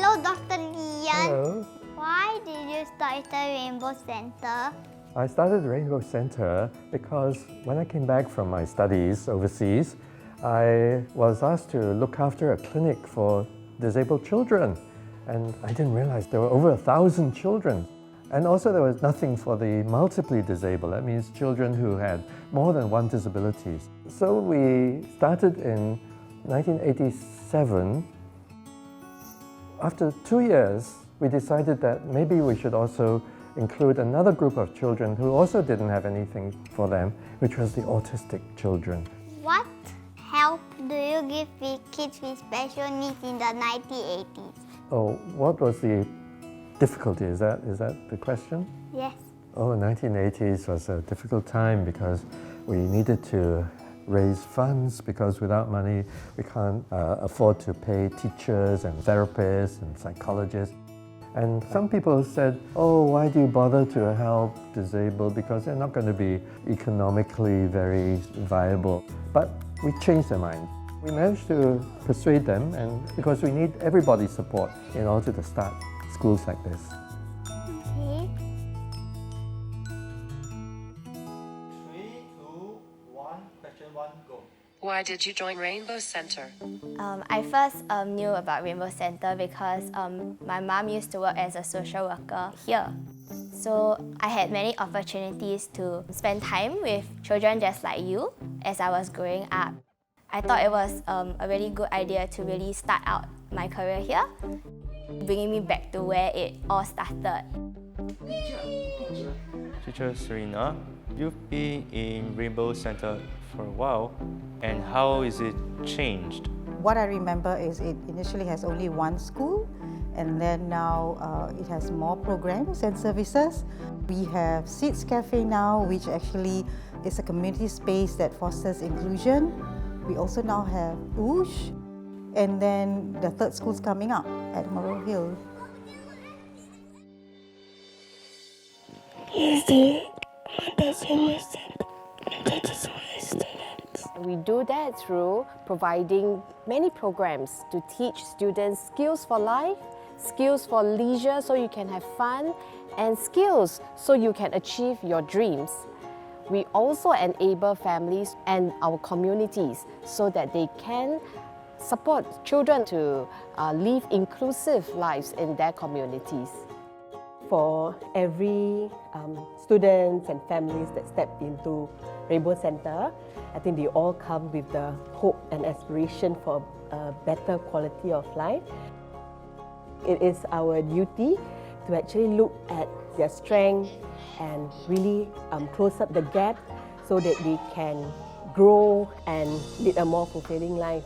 Hello, Dr. Lian. Hello. Why did you start the Rainbow Center? I started Rainbow Center because when I came back from my studies overseas, I was asked to look after a clinic for disabled children. And I didn't realize there were over 1,000 children. And also there was nothing for the multiply disabled. That means children who had more than one disability. So we started in 1987. After 2 years, we decided that maybe we should also include another group of children who also didn't have anything for them, which was the autistic children. What help do you give with kids with special needs in the 1980s? Oh, what was the difficulty? Is that the question? Yes. Oh, 1980s was a difficult time because we needed to raise funds because without money we can't afford to pay teachers and therapists and psychologists. And some people said, oh, why do you bother to help disabled because they're not going to be economically very viable. But we changed their mind. We managed to persuade them and because we need everybody's support in order to start schools like this. Okay. 3, 2, 1, question 1, go. Why did you join Rainbow Center? I first knew about Rainbow Center because my mom used to work as a social worker here. So I had many opportunities to spend time with children just like you as I was growing up. I thought it was a really good idea to really start out my career here, bringing me back to where it all started. Teacher Serena, you've been in Rainbow Center for a while, and how is it changed? What I remember is it initially has only one school, and then now it has more programs and services. We have Seeds Cafe now, which actually is a community space that fosters inclusion. We also now have Oosh, and then the third school's coming up at Morrow Hill. We do that through providing many programs to teach students skills for life, skills for leisure so you can have fun, and skills so you can achieve your dreams. We also enable families and our communities so that they can support children to live inclusive lives in their communities. For every students and families that step into Rainbow Center, I think they all come with the hope and aspiration for a better quality of life. It is our duty to actually look at their strength and really close up the gap so that they can grow and lead a more fulfilling life.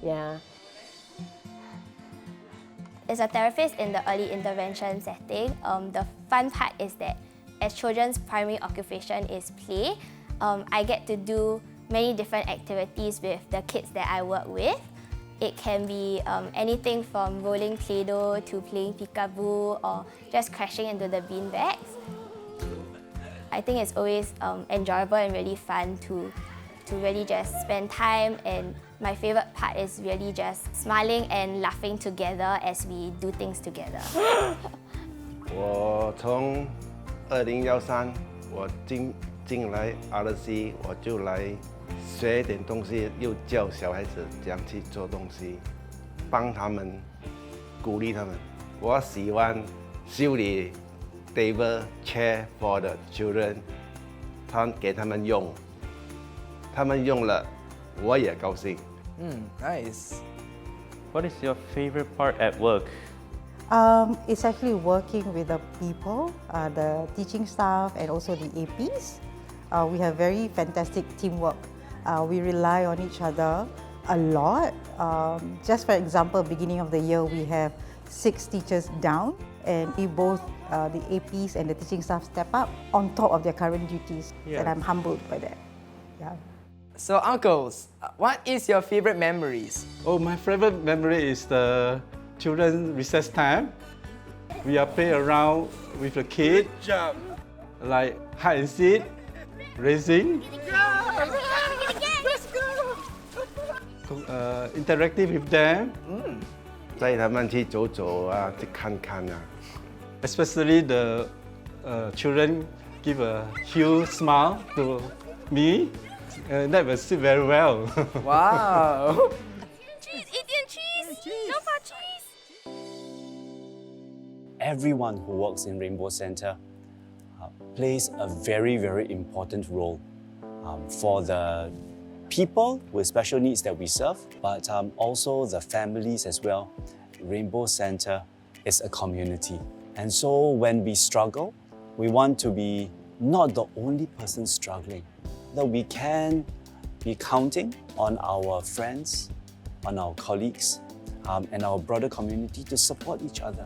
Yeah. As a therapist in the early intervention setting, the fun part is that as children's primary occupation is play, I get to do many different activities with the kids that I work with. It can be anything from rolling Play-Doh to playing peekaboo or just crashing into the beanbags. I think it's always enjoyable and really fun to really just spend time, and my favorite part is really just smiling and laughing together as we do things together. 我从2013我进来 RC， 我就来学一点东西，又教小孩子怎样去做东西，帮他们，鼓励他们。我喜欢修理 table chair for the children， 给他们用，他们用了，我也高兴。Nice. What is your favorite part at work? It's actually working with the people, the teaching staff and also the APs. We have very fantastic teamwork. We rely on each other a lot. Just for example, beginning of the year we have 6 teachers down, and we both, the APs and the teaching staff, step up on top of their current duties. Yeah. And I'm humbled by that. Yeah. So uncles, what is your favorite memories? Oh, my favorite memory is the children's recess time. We are play around with the kids, like hide and seek, racing, interactive with them. 带他们去走走啊，去看看啊。 Especially the children give a huge smile to me. That was very well. Wow. Cheese, Indian cheese! No more cheese! Everyone who works in Rainbow Centre plays a very, very important role for the people with special needs that we serve, but also the families as well. Rainbow Centre is a community. And so when we struggle, we want to be not the only person struggling, that we can be counting on our friends, on our colleagues, and our broader community to support each other.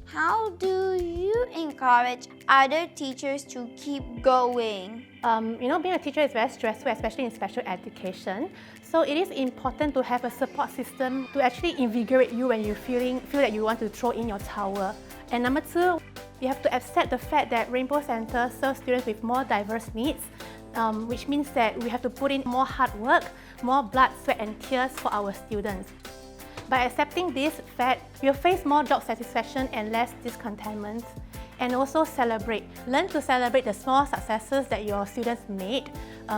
How do you encourage other teachers to keep going? Being a teacher is very stressful, especially in special education. So it is important to have a support system to actually invigorate you when you feel that you want to throw in your towel. And number two, you have to accept the fact that Rainbow Centre serves students with more diverse needs, which means that we have to put in more hard work, more blood, sweat and tears for our students. By accepting this fact, you'll face more job satisfaction and less discontentment. And also celebrate. Learn to celebrate the small successes that your students made,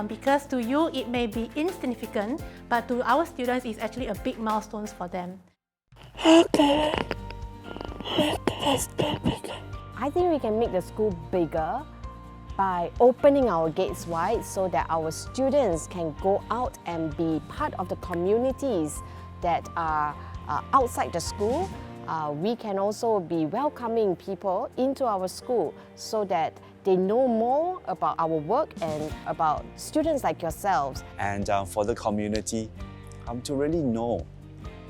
because to you it may be insignificant, but to our students it's actually a big milestone for them. I think we can make the school bigger by opening our gates wide so that our students can go out and be part of the communities that are outside the school. We can also be welcoming people into our school so that they know more about our work and about students like yourselves. And for the community to really know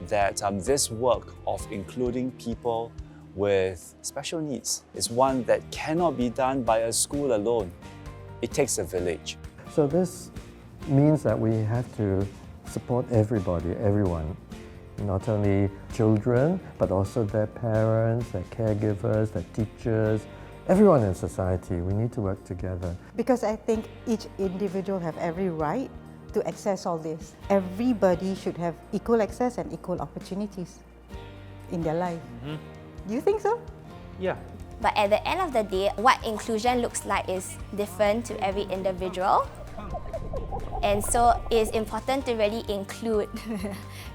that this work of including people with special needs is one that cannot be done by a school alone. It takes a village. So this means that we have to support everybody, everyone. Not only children, but also their parents, their caregivers, their teachers, everyone in society. We need to work together. Because I think each individual have every right to access all this. Everybody should have equal access and equal opportunities in their life. Do you think so? Yeah. But at the end of the day, what inclusion looks like is different to every individual. And so it's important to really include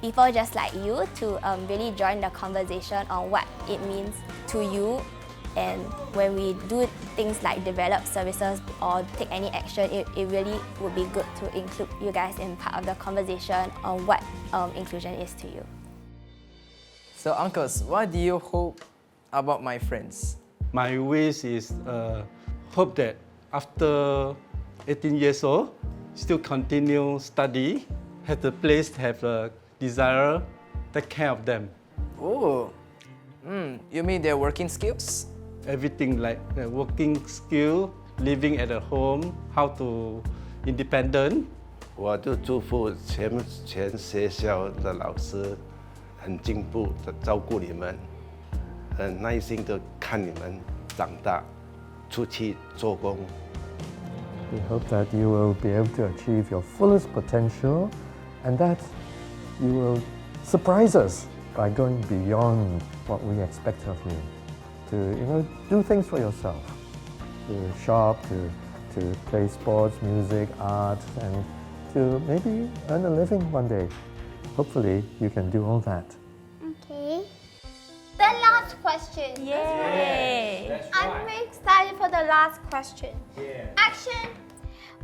people just like you to really join the conversation on what it means to you. And when we do things like develop services or take any action, it really would be good to include you guys in part of the conversation on what inclusion is to you. So uncles, what do you hope about my friends? My wish is hope that after 18 years old, still continue study, have the place, have a desire, take care of them. Oh, you mean their working skills? Everything like working skill, living at a home, how to independent. 我就祝福全学校的老师很进步的照顾你们，很耐心的看你们长大，出去做工。 We hope that you will be able to achieve your fullest potential and that you will surprise us by going beyond what we expect of you. To do things for yourself, to shop, to play sports, music, art, and to maybe earn a living one day. Hopefully you can do all that. Okay. The last question. Yay! I'm very excited for the last question. Action!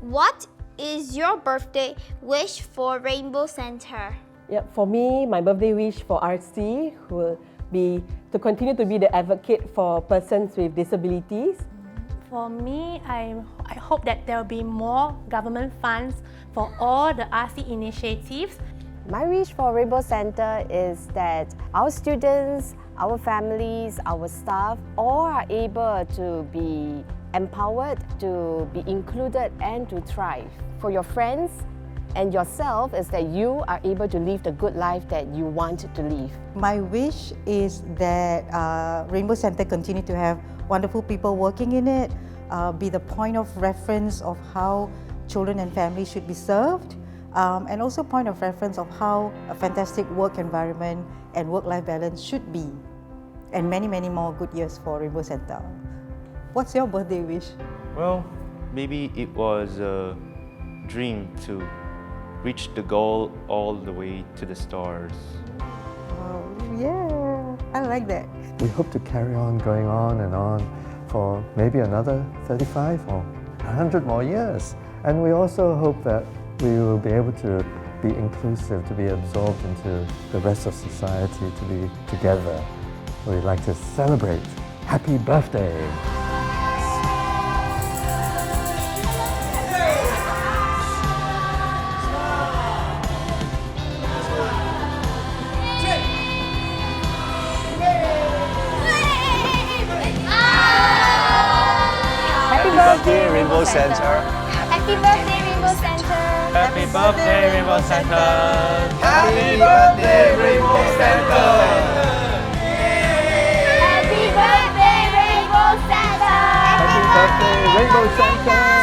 What is your birthday wish for Rainbow Centre? Yeah, for me, my birthday wish for RC will be to continue to be the advocate for persons with disabilities. For me, I hope that there will be more government funds for all the RC initiatives. My wish for Rainbow Centre is that our students, our families, our staff all are able to be empowered, to be included and to thrive. For your friends and yourself is that you are able to live the good life that you want to live. My wish is that Rainbow Centre continue to have wonderful people working in it, be the point of reference of how children and families should be served, and also point of reference of how a fantastic work environment and work-life balance should be, and many, many more good years for Rainbow Centre. What's your birthday wish? Well, maybe it was a dream to reach the goal all the way to the stars. Oh, yeah, I like that. We hope to carry on going on and on for maybe another 35 or 100 more years. And we also hope that we will be able to be inclusive, to be absorbed into the rest of society, to be together. We'd like to celebrate. Happy birthday! Happy birthday, Rainbow Centre! Happy birthday, Rainbow Centre! Happy birthday, Rainbow Centre! Happy birthday, Rainbow Centre! Happy birthday, Rainbow Centre! Happy birthday, Rainbow Centre!